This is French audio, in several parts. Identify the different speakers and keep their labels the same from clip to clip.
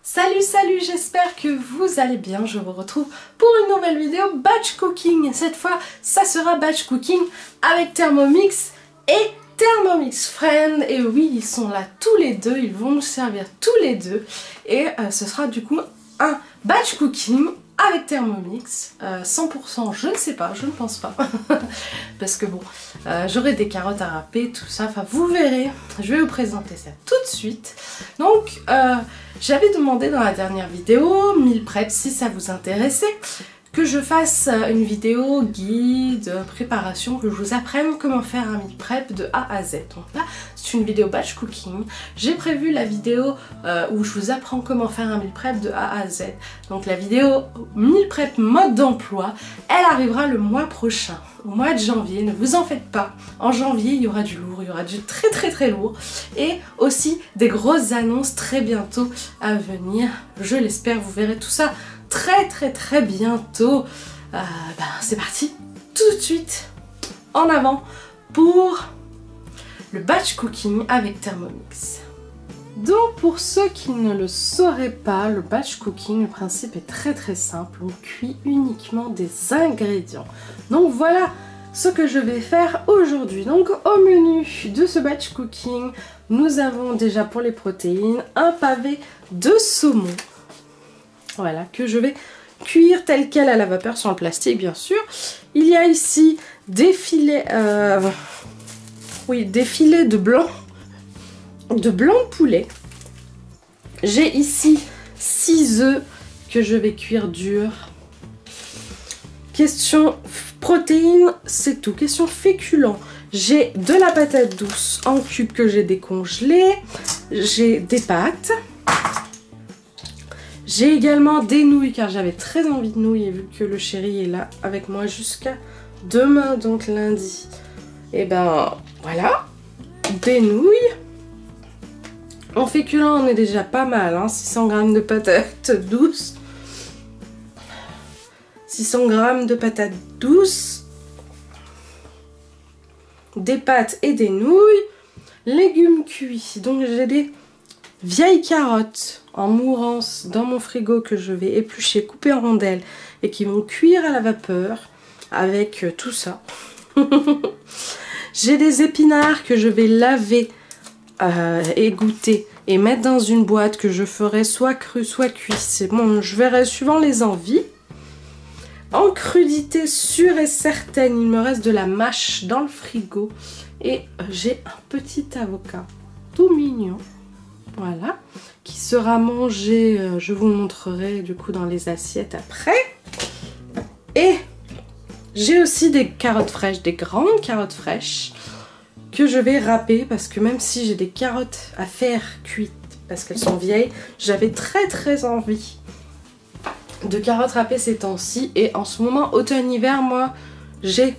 Speaker 1: Salut, j'espère que vous allez bien. Je vous retrouve pour une nouvelle vidéo batch cooking. Cette fois, ça sera batch cooking avec Thermomix et Thermomix Friend. Et oui, ils sont là tous les deux, ils vont nous servir tous les deux. Et ce sera du coup un batch cooking avec Thermomix. 100%, je ne sais pas, je ne pense pas. Parce que bon, j'aurai des carottes à râper, tout ça. Enfin, vous verrez. Je vais vous présenter ça tout de suite. Donc, j'avais demandé dans la dernière vidéo, meal prep, si ça vous intéressait, que je fasse une vidéo guide, préparation, que je vous apprenne comment faire un meal prep de A à Z. Donc là, c'est une vidéo batch cooking. J'ai prévu la vidéo où je vous apprends comment faire un meal prep de A à Z. Donc la vidéo meal prep mode d'emploi, elle arrivera le mois prochain, au mois de janvier. Ne vous en faites pas. En janvier, il y aura du lourd, il y aura du très lourd. Et aussi des grosses annonces très bientôt à venir. Je l'espère, vous verrez tout ça très bientôt. C'est parti, tout de suite, en avant pour le batch cooking avec Thermomix. Donc pour ceux qui ne le sauraient pas, le batch cooking, le principe est très simple. On cuit uniquement des ingrédients. Donc voilà ce que je vais faire aujourd'hui. Donc au menu de ce batch cooking, nous avons déjà pour les protéines un pavé de saumon. Voilà, que je vais cuire tel quel à la vapeur sur le plastique, bien sûr. Il y a ici des filets, des filets de blanc de poulet. J'ai ici 6 œufs que je vais cuire dur. Question protéines, c'est tout. Question féculents, j'ai de la patate douce en cubes que j'ai décongelée. J'ai des pâtes. J'ai également des nouilles car j'avais très envie de nouilles et vu que le chéri est là avec moi jusqu'à demain, donc lundi. Et ben voilà, des nouilles. En féculent on est déjà pas mal, hein, 600 g de patates douces. 600 g de patates douces. Des pâtes et des nouilles. Légumes cuits, donc j'ai des vieilles carottes en mourance dans mon frigo que je vais éplucher, couper en rondelles et qui vont cuire à la vapeur avec tout ça. J'ai des épinards que je vais laver, égoutter et mettre dans une boîte que je ferai soit cru soit cuit. C'est bon, je verrai suivant les envies. En crudité sûre et certaine, il me reste de la mâche dans le frigo et j'ai un petit avocat tout mignon. Voilà, qui sera mangé, je vous montrerai du coup dans les assiettes après. Et j'ai aussi des carottes fraîches, des grandes carottes fraîches que je vais râper parce que même si j'ai des carottes à faire cuites parce qu'elles sont vieilles, j'avais très envie de carottes râpées ces temps-ci. Et en ce moment, automne-hiver, moi, j'ai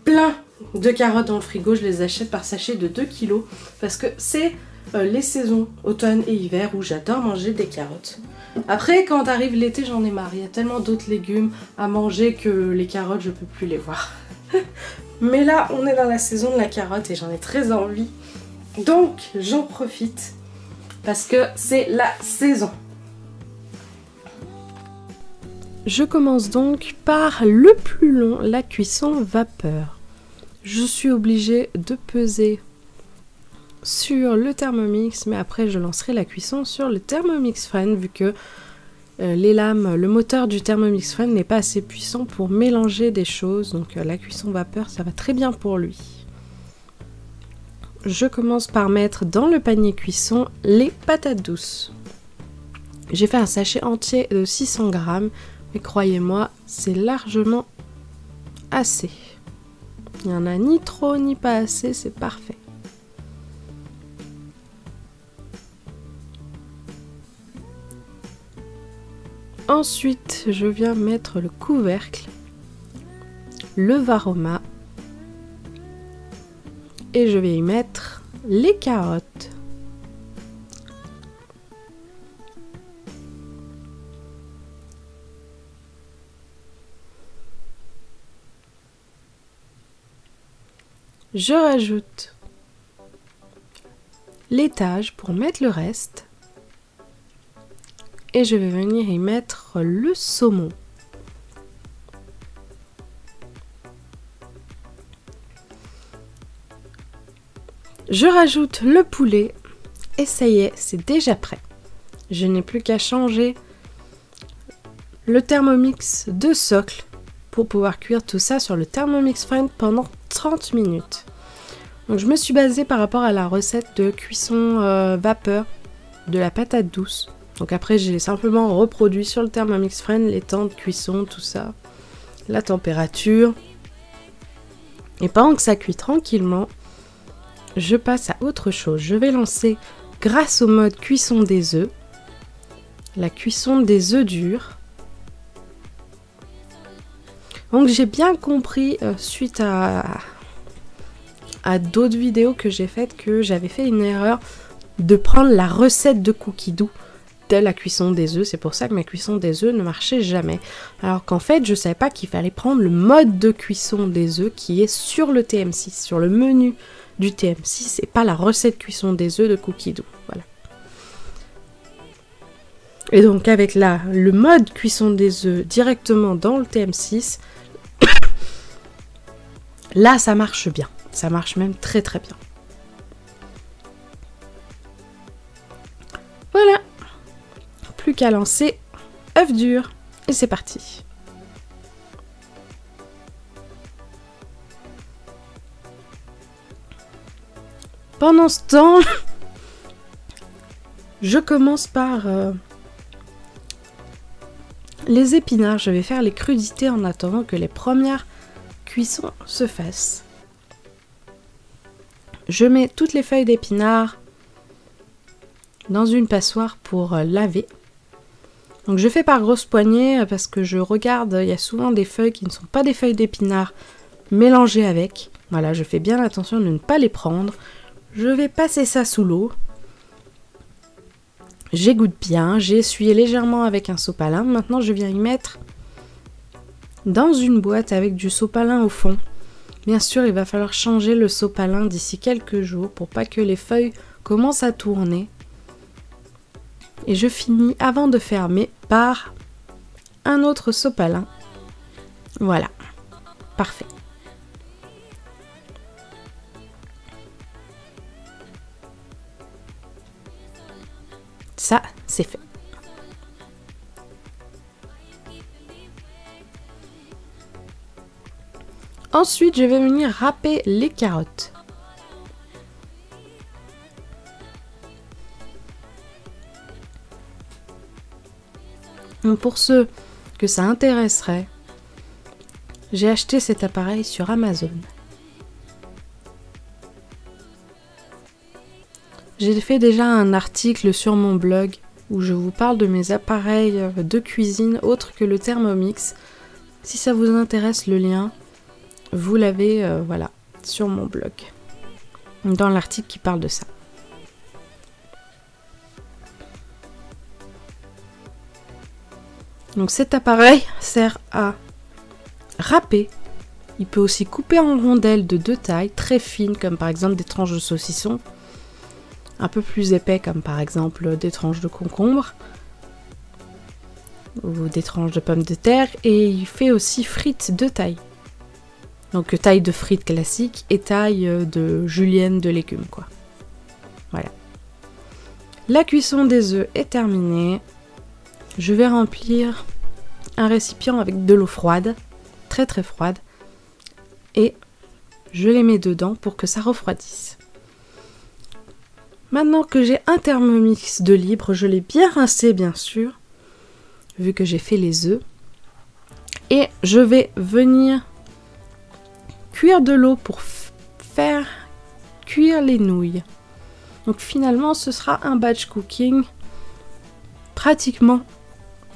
Speaker 1: plein de carottes dans le frigo. Je les achète par sachet de 2 kg parce que c'est les saisons automne et hiver où j'adore manger des carottes. Après quand arrive l'été j'en ai marre, il y a tellement d'autres légumes à manger que les carottes je peux plus les voir. Mais là on est dans la saison de la carotte et j'en ai très envie, donc j'en profite parce que c'est la saison. Je commence donc par le plus long, la cuisson vapeur. Je suis obligée de peser sur le Thermomix, mais après je lancerai la cuisson sur le Thermomix Friend vu que les lames, le moteur du Thermomix Friend n'est pas assez puissant pour mélanger des choses, donc la cuisson vapeur ça va très bien pour lui. Je commence par mettre dans le panier cuisson les patates douces. J'ai fait un sachet entier de 600 g, mais croyez-moi c'est largement assez. Il n'y en a ni trop ni pas assez, c'est parfait. Ensuite, je viens mettre le couvercle, le varoma et je vais y mettre les carottes. Je rajoute l'étage pour mettre le reste. et je vais venir y mettre le saumon. Je rajoute le poulet et ça y est, c'est déjà prêt. Je n'ai plus qu'à changer le Thermomix de socle pour pouvoir cuire tout ça sur le Thermomix Friend pendant 30 minutes. Donc je me suis basée par rapport à la recette de cuisson vapeur de la patate douce. Donc après j'ai simplement reproduit sur le Thermomix Friend les temps de cuisson, tout ça, la température. Et pendant que ça cuit tranquillement, je passe à autre chose. Je vais lancer, grâce au mode cuisson des œufs, la cuisson des œufs durs. Donc j'ai bien compris, suite à d'autres vidéos que j'ai faites, que j'avais fait une erreur de prendre la recette de Cookie Dough de la cuisson des œufs. C'est pour ça que ma cuisson des œufs ne marchait jamais. Alors qu'en fait, je ne savais pas qu'il fallait prendre le mode de cuisson des œufs qui est sur le TM6, sur le menu du TM6, et pas la recette cuisson des œufs de Cookie Dough. Voilà. Et donc avec le mode cuisson des œufs directement dans le TM6, là ça marche bien. Ça marche même très très bien. Voilà. Plus qu'à lancer œuf dur. Et c'est parti. Pendant ce temps, je commence par les épinards. Je vais faire les crudités en attendant que les premières cuissons se fassent. Je mets toutes les feuilles d'épinards dans une passoire pour laver. Donc je fais par grosse poignée parce que je regarde, il y a souvent des feuilles qui ne sont pas des feuilles d'épinards mélangées avec. Voilà, je fais bien attention de ne pas les prendre. Je vais passer ça sous l'eau. J'égoutte bien, j'ai essuyé légèrement avec un sopalin. Maintenant je viens y mettre dans une boîte avec du sopalin au fond. Bien sûr, il va falloir changer le sopalin d'ici quelques jours pour pas que les feuilles commencent à tourner. Et je finis avant de fermer par un autre sopalin. Voilà, parfait. Ça, c'est fait. Ensuite, je vais venir râper les carottes. Donc pour ceux que ça intéresserait, j'ai acheté cet appareil sur Amazon. J'ai fait déjà un article sur mon blog où je vous parle de mes appareils de cuisine autres que le Thermomix. Si ça vous intéresse, le lien, vous l'avez voilà, sur mon blog, dans l'article qui parle de ça. Donc cet appareil sert à râper. Il peut aussi couper en rondelles de deux tailles très fines, comme par exemple des tranches de saucisson, un peu plus épais comme par exemple des tranches de concombre ou des tranches de pommes de terre, et il fait aussi frites de taille. Donc taille de frites classique et taille de julienne de légumes quoi. Voilà. La cuisson des œufs est terminée. Je vais remplir un récipient avec de l'eau froide, très très froide, et je les mets dedans pour que ça refroidisse. Maintenant que j'ai un Thermomix de libre, je l'ai bien rincé bien sûr, vu que j'ai fait les œufs, et je vais venir cuire de l'eau pour faire cuire les nouilles. Donc finalement ce sera un batch cooking pratiquement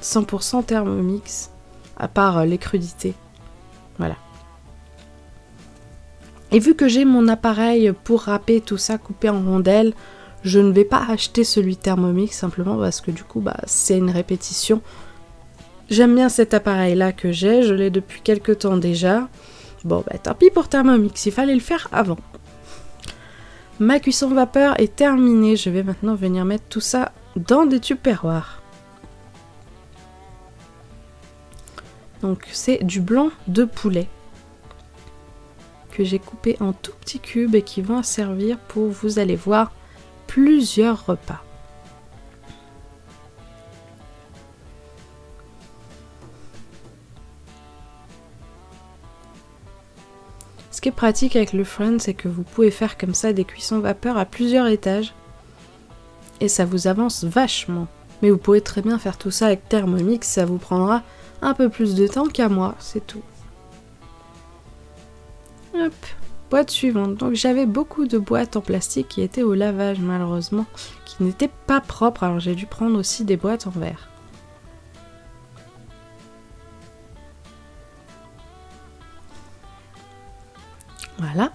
Speaker 1: 100% Thermomix, à part les crudités. Voilà. Et vu que j'ai mon appareil pour râper tout ça, couper en rondelles, je ne vais pas acheter celui Thermomix simplement parce que du coup c'est une répétition. J'aime bien cet appareil là que j'ai, je l'ai depuis quelques temps déjà. Bon tant pis pour Thermomix, il fallait le faire avant. Ma cuisson vapeur est terminée, je vais maintenant venir mettre tout ça dans des tupperwares. Donc c'est du blanc de poulet que j'ai coupé en tout petits cubes et qui vont servir pour, vous allez voir, plusieurs repas. Ce qui est pratique avec le Friend, c'est que vous pouvez faire comme ça des cuissons vapeur à plusieurs étages et ça vous avance vachement. Mais vous pouvez très bien faire tout ça avec Thermomix, ça vous prendra un peu plus de temps qu'à moi, c'est tout. Hop, boîte suivante. Donc j'avais beaucoup de boîtes en plastique qui étaient au lavage malheureusement, qui n'étaient pas propres, alors j'ai dû prendre aussi des boîtes en verre. Voilà.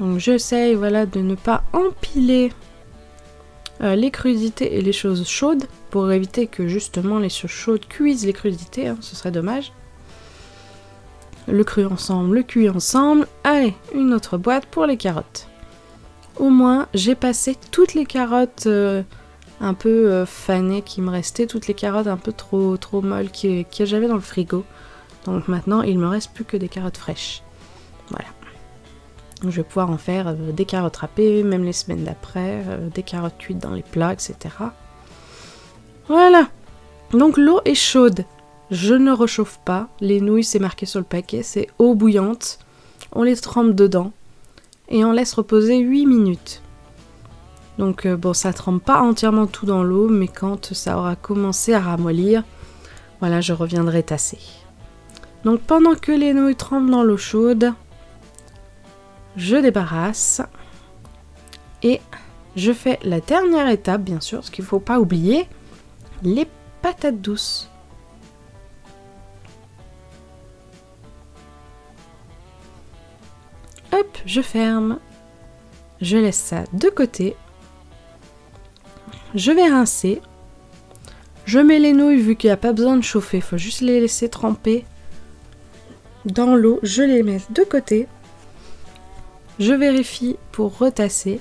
Speaker 1: Donc j'essaye, voilà, de ne pas empiler les crudités et les choses chaudes pour éviter que justement les choses chaudes cuisent les crudités, hein, ce serait dommage. Le cru ensemble, le cuit ensemble. Allez, une autre boîte pour les carottes. Au moins, j'ai passé toutes les carottes un peu fanées qui me restaient, toutes les carottes un peu trop molles que j'avais dans le frigo. Donc maintenant, il me reste plus que des carottes fraîches. Voilà. Je vais pouvoir en faire des carottes râpées, même les semaines d'après, des carottes cuites dans les plats, etc. Voilà. Donc l'eau est chaude. Je ne rechauffe pas. Les nouilles, c'est marqué sur le paquet, c'est eau bouillante. On les trempe dedans et on laisse reposer 8 minutes. Donc bon, ça trempe pas entièrement tout dans l'eau, mais quand ça aura commencé à ramollir, voilà, je reviendrai tasser. Donc pendant que les nouilles trempent dans l'eau chaude, je débarrasse et je fais la dernière étape, bien sûr, ce qu'il ne faut pas oublier, les patates douces. Hop, je ferme, je laisse ça de côté, je vais rincer, je mets les nouilles vu qu'il n'y a pas besoin de chauffer, il faut juste les laisser tremper dans l'eau, je les mets de côté. Je vérifie pour retasser.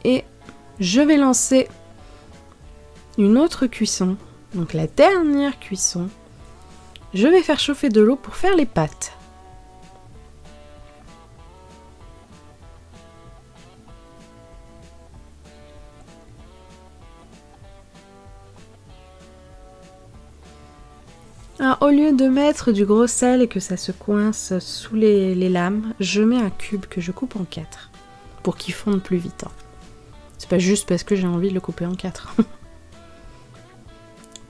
Speaker 1: Et je vais lancer une autre cuisson. Donc la dernière cuisson. Je vais faire chauffer de l'eau pour faire les pâtes. Alors, au lieu de mettre du gros sel et que ça se coince sous les lames, je mets un cube que je coupe en 4 pour qu'il fonde plus vite. Hein. C'est pas juste parce que j'ai envie de le couper en 4.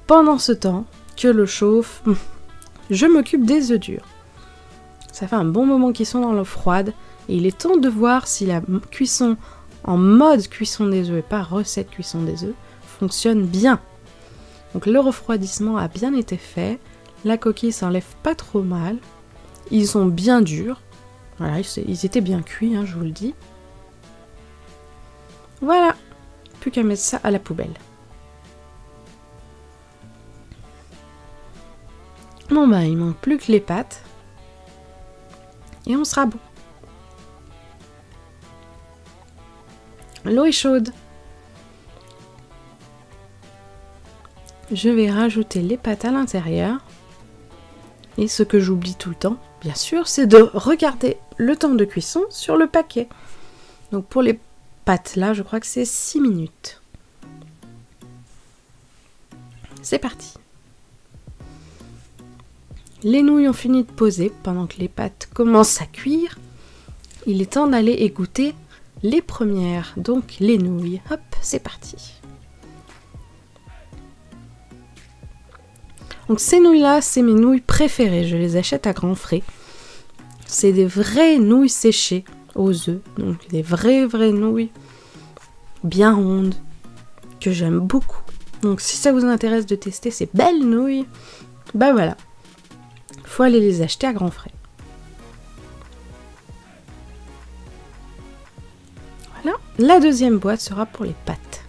Speaker 1: Pendant ce temps que l'eau chauffe, je m'occupe des œufs durs. Ça fait un bon moment qu'ils sont dans l'eau froide et il est temps de voir si la cuisson en mode cuisson des œufs et pas recette cuisson des œufs fonctionne bien. Donc le refroidissement a bien été fait. La coquille s'enlève pas trop mal. Ils sont bien durs. Voilà, ils étaient bien cuits, hein, je vous le dis. Voilà. Plus qu'à mettre ça à la poubelle. Bon bah, il manque plus que les pâtes. Et on sera bon. L'eau est chaude. Je vais rajouter les pâtes à l'intérieur. Et ce que j'oublie tout le temps, bien sûr, c'est de regarder le temps de cuisson sur le paquet. Donc pour les pâtes là, je crois que c'est 6 minutes. C'est parti. Les nouilles ont fini de poser pendant que les pâtes commencent à cuire. Il est temps d'aller égoutter les premières, donc les nouilles. Hop, c'est parti. Donc ces nouilles-là, c'est mes nouilles préférées. Je les achète à grands frais. C'est des vraies nouilles séchées aux œufs. Donc des vraies nouilles bien rondes que j'aime beaucoup. Donc si ça vous intéresse de tester ces belles nouilles, bah voilà. Faut aller les acheter à grands frais. Voilà. La deuxième boîte sera pour les pâtes.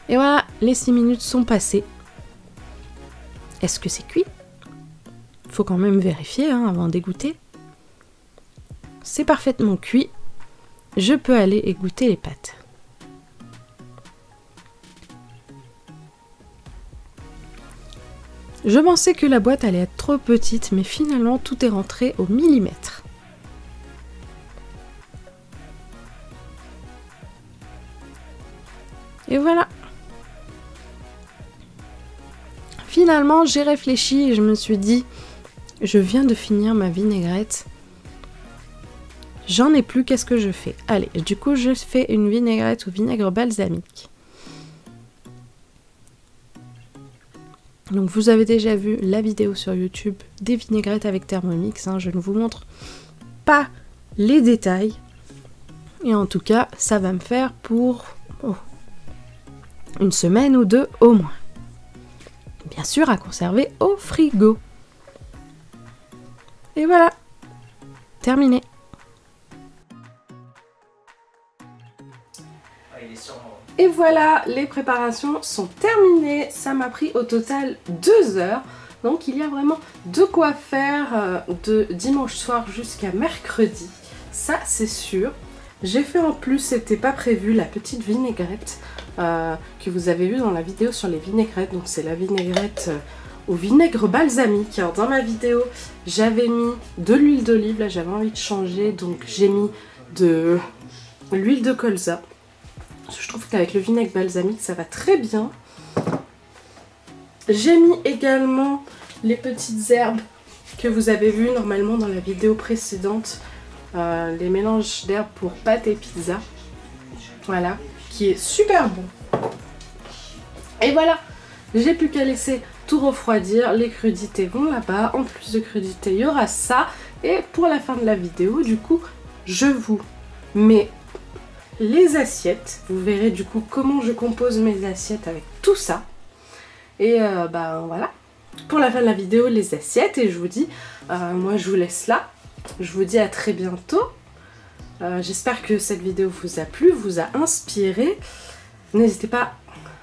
Speaker 1: Et voilà, les 6 minutes sont passées. Est-ce que c'est cuit? Faut quand même vérifier hein, avant d'égoutter. C'est parfaitement cuit. Je peux aller égoutter les pâtes. Je pensais que la boîte allait être trop petite, mais finalement tout est rentré au millimètre. Et voilà. Finalement, j'ai réfléchi et je me suis dit, je viens de finir ma vinaigrette. J'en ai plus, qu'est-ce que je fais? Allez, du coup, je fais une vinaigrette au vinaigre balsamique. Donc vous avez déjà vu la vidéo sur YouTube des vinaigrettes avec Thermomix, hein, je ne vous montre pas les détails. Et en tout cas, ça va me faire pour une semaine ou deux au moins. Bien sûr, à conserver au frigo. Et voilà, terminé. Et voilà, les préparations sont terminées. Ça m'a pris au total 2 heures. Donc il y a vraiment de quoi faire de dimanche soir jusqu'à mercredi. Ça, c'est sûr. J'ai fait en plus, c'était pas prévu, la petite vinaigrette que vous avez vue dans la vidéo sur les vinaigrettes. Donc c'est la vinaigrette au vinaigre balsamique. Alors dans ma vidéo, j'avais mis de l'huile d'olive. Là, j'avais envie de changer. Donc j'ai mis de l'huile de colza. Je trouve qu'avec le vinaigre balsamique, ça va très bien. J'ai mis également les petites herbes que vous avez vues normalement dans la vidéo précédente. Les mélanges d'herbes pour pâtes et pizza. Voilà, qui est super bon. Et voilà, j'ai plus qu'à laisser tout refroidir. Les crudités vont là-bas. En plus de crudités, il y aura ça. Et pour la fin de la vidéo, du coup, je vous mets les assiettes. Vous verrez du coup comment je compose mes assiettes avec tout ça. Et voilà. Pour la fin de la vidéo, les assiettes. Et je vous dis, moi je vous laisse là. Je vous dis à très bientôt. J'espère que cette vidéo vous a plu, vous a inspiré. N'hésitez pas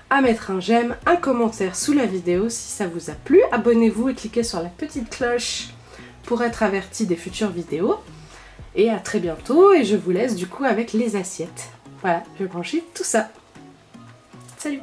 Speaker 1: à mettre un j'aime, un commentaire sous la vidéo si ça vous a plu. Abonnez-vous et cliquez sur la petite cloche pour être averti des futures vidéos. Et à très bientôt et je vous laisse du coup avec les assiettes. Voilà, je vais brancher tout ça. Salut!